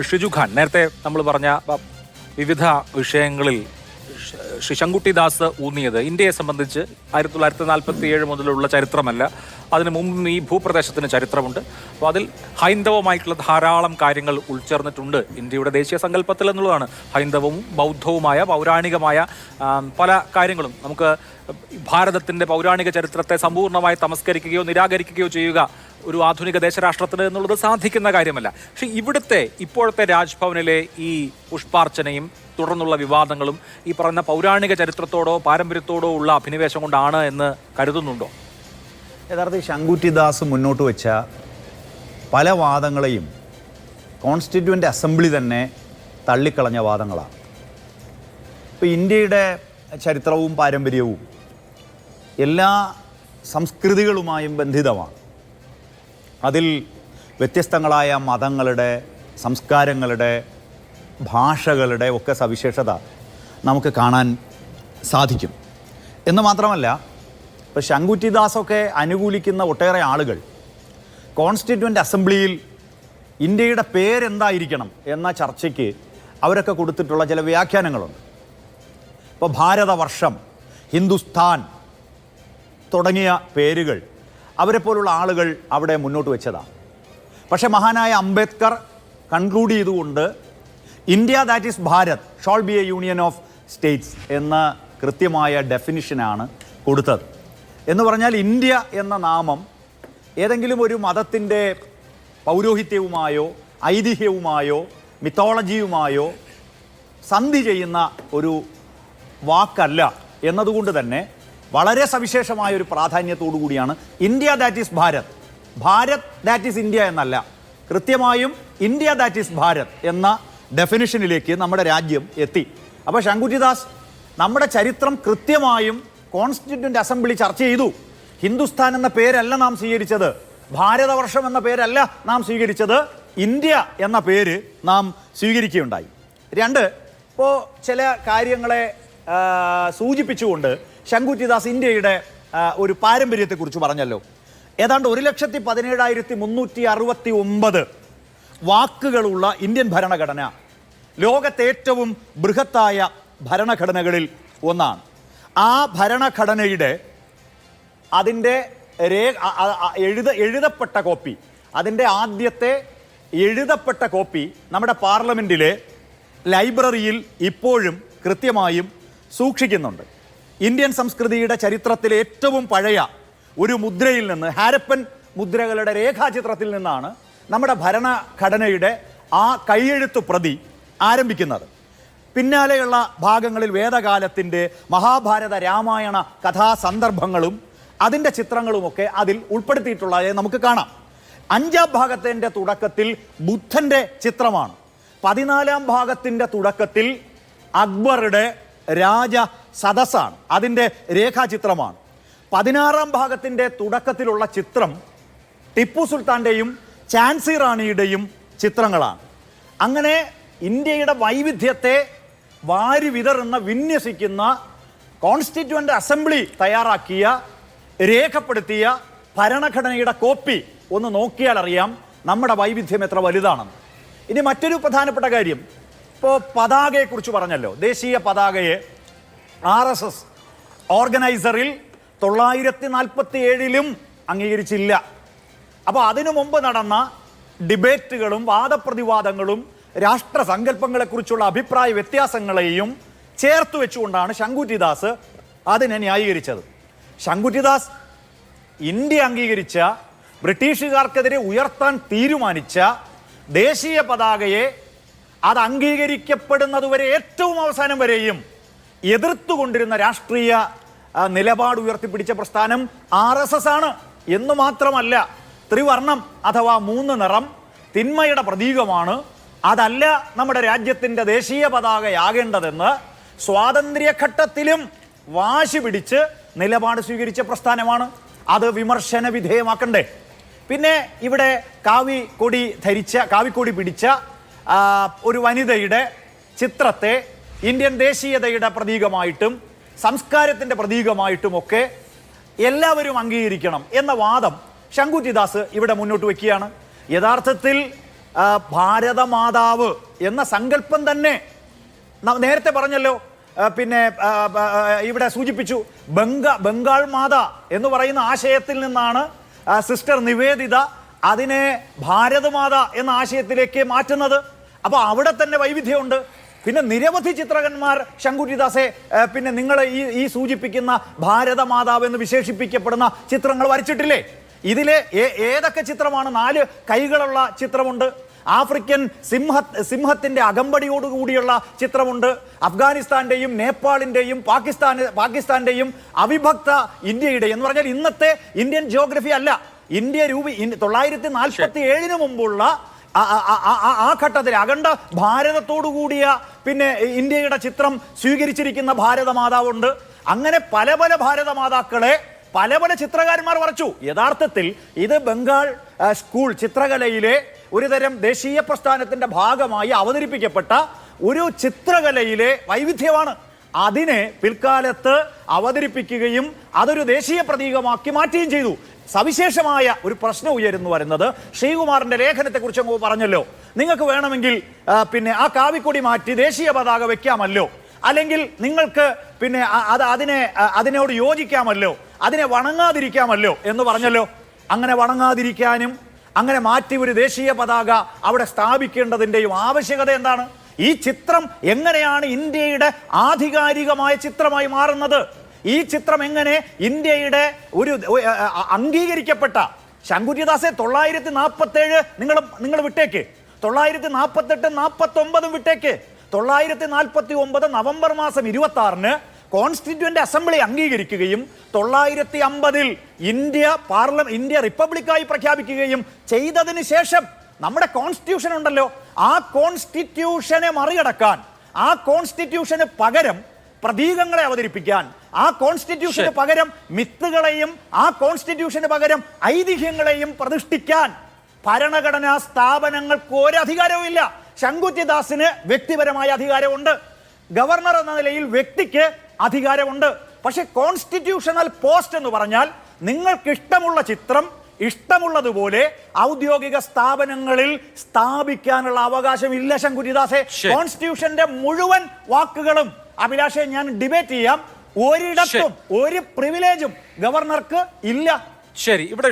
ഷിജു ഖാൻ, നേരത്തെ നമ്മൾ പറഞ്ഞ വിവിധ വിഷയങ്ങളിൽ ശങ്കുട്ടിദാസ് ഊന്നിയത് ഇന്ത്യയെ സംബന്ധിച്ച് 1947 മുതലുള്ള ചരിത്രമല്ല, അതിനു മുമ്പ് ഈ ഭൂപ്രദേശത്തിന് ചരിത്രമുണ്ട്. അപ്പോൾ അതിൽ ഹൈന്ദവമായിട്ടുള്ള ധാരാളം കാര്യങ്ങൾ ഉൾച്ചേർന്നിട്ടുണ്ട് ഇന്ത്യയുടെ ദേശീയ സങ്കല്പത്തിൽ എന്നുള്ളതാണ്. ഹൈന്ദവവും ബൗദ്ധവുമായ പൗരാണികമായ പല കാര്യങ്ങളും നമുക്ക് ഭാരതത്തിൻ്റെ പൗരാണിക ചരിത്രത്തെ സമ്പൂർണ്ണമായി തമസ്കരിക്കുകയോ നിരാകരിക്കുകയോ ചെയ്യുക ഒരു ആധുനിക ദേശരാഷ്ട്രത്തിന് എന്നുള്ളത് സാധിക്കുന്ന കാര്യമല്ല. പക്ഷേ ഇവിടുത്തെ ഇപ്പോഴത്തെ രാജ്ഭവനിലെ ഈ പുഷ്പാർച്ചനയും തുടർന്നുള്ള വിവാദങ്ങളും ഈ പറയുന്ന പൗരാണിക ചരിത്രത്തോടോ പാരമ്പര്യത്തോടോ ഉള്ള അഭിനിവേശം കൊണ്ടാണ് എന്ന് കരുതുന്നുണ്ടോ? യഥാർത്ഥത്തിൽ ശങ്കുറ്റിദാസ് മുന്നോട്ട് വെച്ച പല വാദങ്ങളെയും കോൺസ്റ്റിറ്റ്യൂവൻ്റ് അസംബ്ലി തന്നെ തള്ളിക്കളഞ്ഞ വാദങ്ങളാണ്. ഇപ്പോൾ ഇന്ത്യയുടെ ചരിത്രവും പാരമ്പര്യവും എല്ലാ സംസ്കൃതികളുമായും ബന്ധിതമാണ്. അതിൽ വ്യത്യസ്തങ്ങളായ മതങ്ങളുടെ, സംസ്കാരങ്ങളുടെ, ഭാഷകളുടെ ഒക്കെ സവിശേഷത നമുക്ക് കാണാൻ സാധിക്കും. എന്ന് മാത്രമല്ല, ഇപ്പോൾ ശങ്കുറ്റിദാസൊക്കെ അനുകൂലിക്കുന്ന ഒട്ടേറെ ആളുകൾ കോൺസ്റ്റിറ്റ്യൂവൻ്റ് അസംബ്ലിയിൽ ഇന്ത്യയുടെ പേരെന്തായിരിക്കണം എന്ന ചർച്ചയ്ക്ക് അവരൊക്കെ കൊടുത്തിട്ടുള്ള ചില വ്യാഖ്യാനങ്ങളുണ്ട്. ഇപ്പോൾ ഭാരതവർഷം, ഹിന്ദുസ്ഥാൻ തുടങ്ങിയ പേരുകൾ അവരെപ്പോലുള്ള ആളുകൾ അവിടെ മുന്നോട്ട് വെച്ചതാണ്. പക്ഷേ മഹാനായ അംബേദ്കർ കൺക്ലൂഡ് ചെയ്തുകൊണ്ട് India that is Bharat shawl B A union of States എന്ന കൃത്യമായ ഡെഫിനിഷനാണ് കൊടുത്തത്. എന്ന് പറഞ്ഞാൽ ഇന്ത്യ എന്ന നാമം ഏതെങ്കിലും ഒരു മതത്തിൻ്റെ പൗരോഹിത്യവുമായോ ഐതിഹ്യവുമായോ മിത്തോളജിയുമായോ സന്ധി ചെയ്യുന്ന ഒരു വാക്കല്ല എന്നതുകൊണ്ട് തന്നെ വളരെ സവിശേഷമായ ഒരു പ്രാധാന്യത്തോടു കൂടിയാണ് India that is Bharat, Bharat that is India എന്നല്ല, കൃത്യമായും ഇന്ത്യ ദാറ്റ് ഈസ് ഭാരത് എന്ന ഡെഫിനിഷനിലേക്ക് നമ്മുടെ രാജ്യം എത്തി. അപ്പോൾ ശങ്കുറ്റിദാസ് നമ്മുടെ ചരിത്രം കൃത്യമായും കോൺസ്റ്റിറ്റ്യൂവൻ്റ് അസംബ്ലി ചർച്ച ചെയ്തു. ഹിന്ദുസ്ഥാൻ എന്ന പേരല്ല നാം സ്വീകരിച്ചത്, ഭാരതവർഷം എന്ന പേരല്ല നാം സ്വീകരിച്ചത്, ഇന്ത്യ എന്ന പേര് നാം സ്വീകരിക്കുകയുണ്ടായി. രണ്ട്, ഇപ്പോൾ ചില കാര്യങ്ങളെ സൂചിപ്പിച്ചുകൊണ്ട് ശങ്കുറ്റിദാസ് ഇന്ത്യയുടെ ഒരു പാരമ്പര്യത്തെക്കുറിച്ച് പറഞ്ഞല്ലോ. ഏതാണ്ട് 1,17,369 വാക്കുകളുള്ള ഇന്ത്യൻ ഭരണഘടന ലോകത്തെ ഏറ്റവും ബൃഹത്തായ ഭരണഘടനകളിൽ ഒന്നാണ്. ആ ഭരണഘടനയുടെ അതിൻ്റെ എഴുതപ്പെട്ട കോപ്പി, അതിൻ്റെ ആദ്യത്തെ എഴുതപ്പെട്ട കോപ്പി നമ്മുടെ പാർലമെൻറ്റിലെ ലൈബ്രറിയിൽ ഇപ്പോഴും കൃത്യമായും സൂക്ഷിക്കുന്നുണ്ട്. ഇന്ത്യൻ സംസ്കൃതിയുടെ ചരിത്രത്തിലെ ഏറ്റവും പഴയ ഒരു മുദ്രയിൽ നിന്ന്, ഹാരപ്പൻ മുദ്രകളുടെ രേഖാചിത്രത്തിൽ നിന്നാണ് നമ്മുടെ ഭരണഘടനയുടെ ആ കൈയെഴുത്തു പ്രതി ആരംഭിക്കുന്നത്. പിന്നാലെയുള്ള ഭാഗങ്ങളിൽ വേദകാലത്തിൻ്റെ, മഹാഭാരത, രാമായണ കഥാസന്ദർഭങ്ങളും അതിൻ്റെ ചിത്രങ്ങളുമൊക്കെ അതിൽ ഉൾപ്പെടുത്തിയിട്ടുള്ളതായി നമുക്ക് കാണാം. 5-ാം ഭാഗത്തിൻ്റെ തുടക്കത്തിൽ ബുദ്ധൻ്റെ ചിത്രമാണ്. 14-ാം ഭാഗത്തിൻ്റെ തുടക്കത്തിൽ അക്ബറുടെ രാജ സദസ്സാണ്, അതിൻ്റെ രേഖാചിത്രമാണ്. 16-ാം ഭാഗത്തിൻ്റെ തുടക്കത്തിലുള്ള ചിത്രം ടിപ്പു സുൽത്താൻ്റെയും ഝാൻസി റാണിയുടെയും ചിത്രങ്ങളാണ്. അങ്ങനെ ഇന്ത്യയുടെ വൈവിധ്യത്തെ വാരി വിതറുന്ന, വിന്യസിക്കുന്ന കോൺസ്റ്റിറ്റ്യൂവൻ്റ് അസംബ്ലി തയ്യാറാക്കിയ, രേഖപ്പെടുത്തിയ ഭരണഘടനയുടെ കോപ്പി ഒന്ന് നോക്കിയാൽ അറിയാം നമ്മുടെ വൈവിധ്യം എത്ര വലുതാണെന്ന്. ഇനി മറ്റൊരു പ്രധാനപ്പെട്ട കാര്യം, ഇപ്പോൾ പതാകയെക്കുറിച്ച് പറഞ്ഞല്ലോ. ദേശീയ പതാകയെ RSS ഓർഗനൈസറിൽ 947-ലും അംഗീകരിച്ചില്ല. അപ്പോൾ അതിനു മുമ്പ് നടന്ന ഡിബേറ്റുകളും വാദപ്രതിവാദങ്ങളും രാഷ്ട്രസങ്കല്പങ്ങളെക്കുറിച്ചുള്ള അഭിപ്രായ വ്യത്യാസങ്ങളെയും ചേർത്ത് വെച്ചുകൊണ്ടാണ് ശങ്കുറ്റിദാസ് അതിനെ ന്യായീകരിച്ചത്. ശങ്കുറ്റിദാസ് ഇന്ത്യ അംഗീകരിച്ച, ബ്രിട്ടീഷുകാർക്കെതിരെ ഉയർത്താൻ തീരുമാനിച്ച ദേശീയ പതാകയെ അത് അംഗീകരിക്കപ്പെടുന്നതുവരെ ഏറ്റവും അവസാനം വരെയും എതിർത്തുകൊണ്ടിരുന്ന രാഷ്ട്രീയ നിലപാട് ഉയർത്തിപ്പിടിച്ച പ്രസ്ഥാനം RSS ആണ്. എന്ന് മാത്രമല്ല, ത്രിവർണം അഥവാ 3 നിറം തിന്മയുടെ പ്രതീകമാണ്, അതല്ല നമ്മുടെ രാജ്യത്തിൻ്റെ ദേശീയ പതാകയാകേണ്ടതെന്ന് സ്വാതന്ത്ര്യഘട്ടത്തിലും വാശി പിടിച്ച് നിലപാട് സ്വീകരിച്ച പ്രസ്ഥാനമാണ്. അത് വിമർശന വിധേയമാക്കണ്ടേ? പിന്നെ ഇവിടെ കാവിക്കൊടി പിടിച്ച ഒരു വനിതയുടെ ചിത്രത്തെ ഇന്ത്യൻ ദേശീയതയുടെ പ്രതീകമായിട്ടും സംസ്കാരത്തിൻ്റെ പ്രതീകമായിട്ടുമൊക്കെ എല്ലാവരും അംഗീകരിക്കണം എന്ന വാദം ശങ്കുറ്റിദാസ് ഇവിടെ മുന്നോട്ട് വയ്ക്കുകയാണ്. യഥാർത്ഥത്തിൽ ഭാരതമാതാവ് എന്ന സങ്കല്പം തന്നെ നേരത്തെ പറഞ്ഞല്ലോ. പിന്നെ ഇവിടെ സൂചിപ്പിച്ചു ബംഗാൾ മാത എന്ന് പറയുന്ന ആശയത്തിൽ നിന്നാണ് സിസ്റ്റർ നിവേദിത അതിനെ ഭാരതമാത എന്ന ആശയത്തിലേക്ക് മാറ്റുന്നത്. അപ്പോൾ അവിടെ തന്നെ വൈവിധ്യമുണ്ട്. പിന്നെ നിരവധി ചിത്രകന്മാർ ശങ്കുറ്റിദാസെ പിന്നെ നിങ്ങൾ ഈ സൂചിപ്പിക്കുന്ന ഭാരതമാതാവ് എന്ന് വിശേഷിപ്പിക്കപ്പെടുന്ന ചിത്രങ്ങൾ വരച്ചിട്ടില്ലേ? ഇതിലെ ഏതൊക്കെ ചിത്രമാണ്? 4 കൈകളുള്ള ചിത്രമുണ്ട്, ആഫ്രിക്കൻ സിംഹത്തിന്റെ അകമ്പടിയോടുകൂടിയുള്ള ചിത്രമുണ്ട്, അഫ്ഗാനിസ്ഥാന്റെയും നേപ്പാളിന്റെയും പാകിസ്ഥാന്റെയും അവിഭക്ത ഇന്ത്യയുടെ എന്ന് പറഞ്ഞാൽ ഇന്നത്തെ ഇന്ത്യൻ ജിയോഗ്രഫി അല്ല. ഇന്ത്യ 947 മുമ്പുള്ള ആ ഘട്ടത്തിൽ അഖണ്ഡ ഭാരതത്തോടു കൂടിയ പിന്നെ ഇന്ത്യയുടെ ചിത്രം സ്വീകരിച്ചിരിക്കുന്ന ഭാരതമാതാവുണ്ട്. അങ്ങനെ പല പല ഭാരതമാതാക്കളെ പല പല ചിത്രകാരന്മാർ വരച്ചു. യഥാർത്ഥത്തിൽ ഇത് ബംഗാൾ സ്കൂൾ ചിത്രകലയിലെ ഒരുതരം ദേശീയ പ്രസ്ഥാനത്തിന്റെ ഭാഗമായി അവതരിപ്പിക്കപ്പെട്ട ഒരു ചിത്രകലയിലെ വൈവിധ്യമാണ്. അതിനെ പിൽക്കാലത്ത് അവതരിപ്പിക്കുകയും അതൊരു ദേശീയ പ്രതീകമാക്കി മാറ്റുകയും ചെയ്തു. സവിശേഷമായ ഒരു പ്രശ്നം ഉയരുന്നു വരുന്നത് ശ്രീകുമാറിന്റെ ലേഖനത്തെ കുറിച്ച് അങ്ങ് പറഞ്ഞല്ലോ. നിങ്ങൾക്ക് വേണമെങ്കിൽ പിന്നെ ആ കാവിക്കൊടി മാറ്റി ദേശീയ പതാക വെക്കാമല്ലോ, അല്ലെങ്കിൽ നിങ്ങൾക്ക് പിന്നെ അതിനോട് യോജിക്കാമല്ലോ, അതിനെ വണങ്ങാതിരിക്കാമല്ലോ എന്ന് പറഞ്ഞല്ലോ. അങ്ങനെ വണങ്ങാതിരിക്കാനും അങ്ങനെ മാറ്റി ഒരു ദേശീയ പതാക അവിടെ സ്ഥാപിക്കേണ്ടതിൻ്റെയും ആവശ്യകത എന്താണ്? ഈ ചിത്രം എങ്ങനെയാണ് ഇന്ത്യയുടെ ആധികാരികമായ ചിത്രമായി മാറുന്നത്? ഈ ചിത്രം എങ്ങനെ ഇന്ത്യയുടെ ഒരു അംഗീകരിക്കപ്പെട്ട ശങ്കുറ്റിദാസെ 947 നിങ്ങൾ വിട്ടേക്ക്, 948 49 വിട്ടേക്ക്, 949 നവംബർ മാസം 26 കോൺസ്റ്റിറ്റ്യൂവന്റ് അസംബ്ലി അംഗീകരിക്കുകയും 950 ഇന്ത്യ റിപ്പബ്ലിക്കായി പ്രഖ്യാപിക്കുകയും ചെയ്തതിന് ശേഷം നമ്മുടെ കോൺസ്റ്റിറ്റ്യൂഷൻ ഉണ്ടല്ലോ, ആ കോൺസ്റ്റിറ്റ്യൂഷനെ മറികടക്കാൻ, ആ കോൺസ്റ്റിറ്റ്യൂഷന് പകരം പ്രതീകങ്ങളെ അവതരിപ്പിക്കാൻ, ആ കോൺസ്റ്റിറ്റ്യൂഷന് പകരം മിത്തുകളെയും ആ കോൺസ്റ്റിറ്റ്യൂഷന് പകരം ഐതിഹ്യങ്ങളെയും പ്രതിഷ്ഠിക്കാൻ ഭരണഘടനാ സ്ഥാപനങ്ങൾക്ക് ഒരു അധികാരവും ഇല്ല. ശങ്കുറ്റിദാസിന് വ്യക്തിപരമായ അധികാരമുണ്ട്, ഗവർണർ എന്ന നിലയിൽ വ്യക്തിക്ക് അധികാരമുണ്ട്. പക്ഷെ കോൺസ്റ്റിറ്റ്യൂഷണൽ പോസ്റ്റ് എന്ന് പറഞ്ഞാൽ നിങ്ങൾക്ക് ഇഷ്ടമുള്ള ചിത്രം ഇഷ്ടമുള്ളതുപോലെ ഔദ്യോഗിക സ്ഥാപനങ്ങളിൽ സ്ഥാപിക്കാനുള്ള അവകാശം ഇല്ല ശങ്കുറ്റിദാസെ. കോൺസ്റ്റിറ്റ്യൂഷന്റെ മുഴുവൻ വാക്കുകളും അഭിലാഷെ ഞാൻ ഡിബേറ്റ് ചെയ്യാം, ഒരിടത്തും ഒരു പ്രിവിലേജും ഗവർണർക്ക് ഇല്ല. ശരി, ഇവിടെ